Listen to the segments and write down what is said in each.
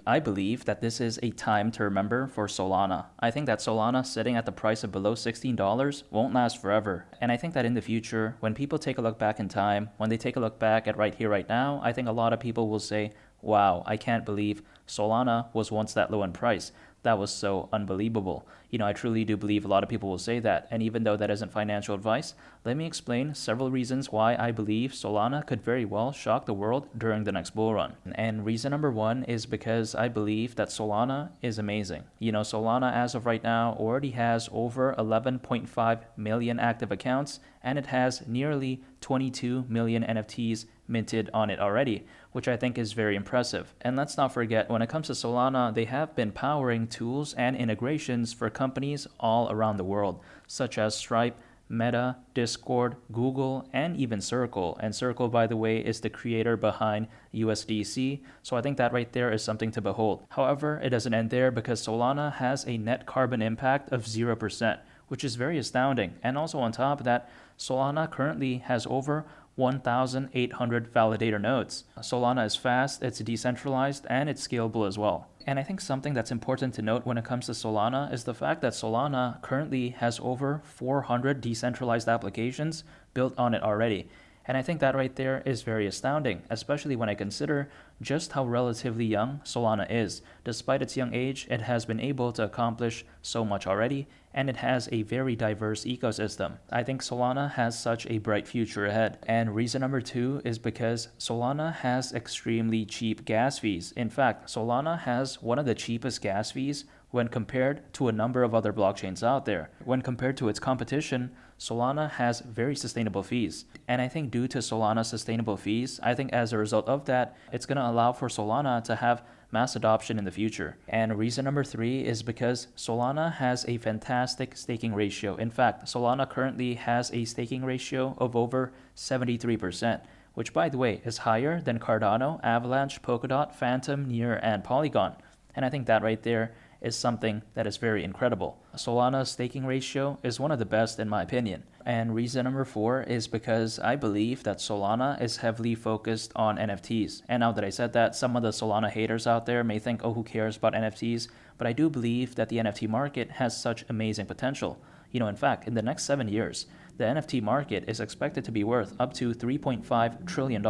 I believe that this is a time to remember for Solana. I think that Solana sitting at the price of below $16 won't last forever. And I think that in the future, when people take a look back in time, when they take a look back at right here, right now, I think a lot of people will say, wow, I can't believe Solana was once that low in price. That was so unbelievable. I truly do believe a lot of people will say that. And even though that isn't financial advice, let me explain several reasons why I believe Solana could very well shock the world during the next bull run. And reason number one is because I believe that Solana is amazing. Solana as of right now already has over 11.5 million active accounts, and it has nearly 22 million NFTs minted on it already, which I think is very impressive. And let's not forget, when it comes to Solana, they have been powering tools and integrations for companies all around the world, such as Stripe, Meta, Discord, Google, and even Circle. And Circle, by the way, is the creator behind USDC. So I think that right there is something to behold. However, it doesn't end there because Solana has a net carbon impact of 0%, which is very astounding. And also on top of that, Solana currently has over 1,800 validator nodes. Solana is fast, it's decentralized, and it's scalable as well. And I think something that's important to note when it comes to Solana is the fact that Solana currently has over 400 decentralized applications built on it already. And I think that right there is very astounding, especially when I consider just how relatively young Solana is. Despite its young age, it has been able to accomplish so much already, and it has a very diverse ecosystem. I think Solana has such a bright future ahead. And reason number two is because Solana has extremely cheap gas fees. In fact, Solana has one of the cheapest gas fees when compared to a number of other blockchains out there. When compared to its competition, Solana has very sustainable fees. And I think due to Solana's sustainable fees, I think as a result of that, it's going to allow for Solana to have mass adoption in the future. And reason number three is because Solana has a fantastic staking ratio. In fact, Solana currently has a staking ratio of over 73%, which by the way is higher than Cardano, Avalanche, Polkadot, Phantom, Near, and Polygon. And I think that right there is something that is very incredible. Solana's staking ratio is one of the best in my opinion. And reason number four is because I believe that Solana is heavily focused on NFTs. And now that I said that, some of the Solana haters out there may think, oh, who cares about NFTs? But I do believe that the NFT market has such amazing potential. In fact, in the next 7 years, the NFT market is expected to be worth up to $3.5 trillion,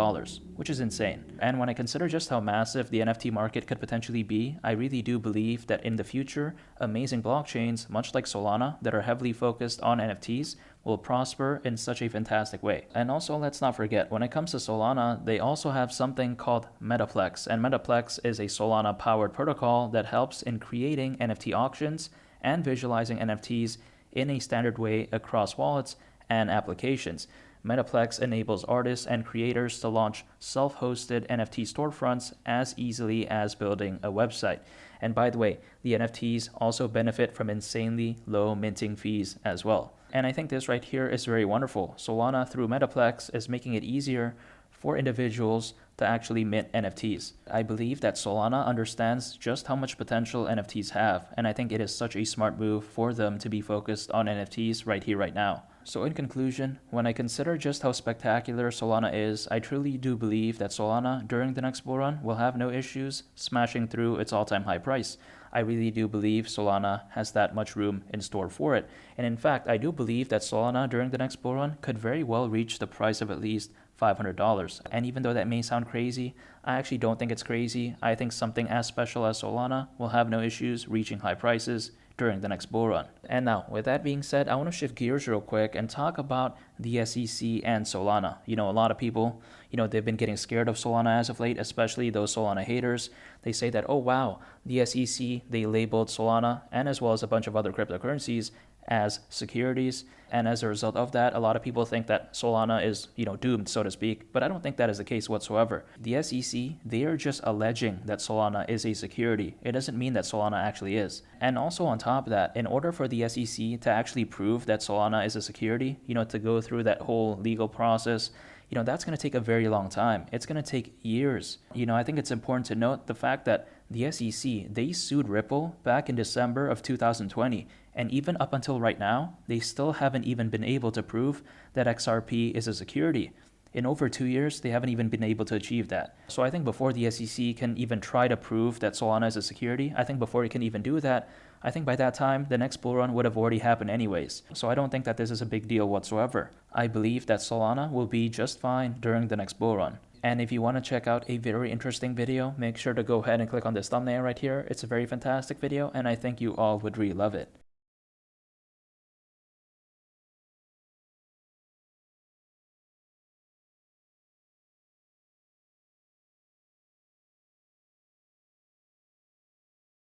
which is insane. And when I consider just how massive the NFT market could potentially be, I really do believe that in the future, amazing blockchains, much like Solana, that are heavily focused on NFTs, will prosper in such a fantastic way. And also, let's not forget, when it comes to Solana, they also have something called Metaplex. And Metaplex is a Solana-powered protocol that helps in creating NFT auctions and visualizing NFTs in a standard way across wallets and applications. Metaplex enables artists and creators to launch self-hosted NFT storefronts as easily as building a website. And by the way, the NFTs also benefit from insanely low minting fees as well. And I think this right here is very wonderful. Solana through Metaplex is making it easier for individuals to actually mint NFTs. I believe that Solana understands just how much potential NFTs have, and I think it is such a smart move for them to be focused on NFTs right here, right now. So in conclusion, when I consider just how spectacular Solana is, I truly do believe that Solana during the next bull run will have no issues smashing through its all-time high price. I really do believe Solana has that much room in store for it. And in fact, I do believe that Solana during the next bull run could very well reach the price of at least $500. And even though that may sound crazy, I actually don't think it's crazy. I think something as special as Solana will have no issues reaching high prices during the next bull run. And now, with that being said, I want to shift gears real quick and talk about the SEC and Solana. A lot of people, they've been getting scared of Solana as of late, especially those Solana haters. They say that, oh wow, the SEC, they labeled Solana and as well as a bunch of other cryptocurrencies as securities, and as a result of that, a lot of people think that Solana is, doomed, so to speak, but I don't think that is the case whatsoever. The SEC, they are just alleging that Solana is a security. It doesn't mean that Solana actually is. And also on top of that, in order for the SEC to actually prove that Solana is a security, to go through that whole legal process, that's going to take a very long time. It's going to take years. I think it's important to note the fact that the SEC, they sued Ripple back in December of 2020. And even up until right now, they still haven't even been able to prove that XRP is a security. In over 2 years, they haven't even been able to achieve that. So I think before the SEC can even try to prove that Solana is a security, I think before it can even do that, I think by that time, the next bull run would have already happened anyways. So I don't think that this is a big deal whatsoever. I believe that Solana will be just fine during the next bull run. And if you want to check out a very interesting video, make sure to go ahead and click on this thumbnail right here. It's a very fantastic video, and I think you all would really love it.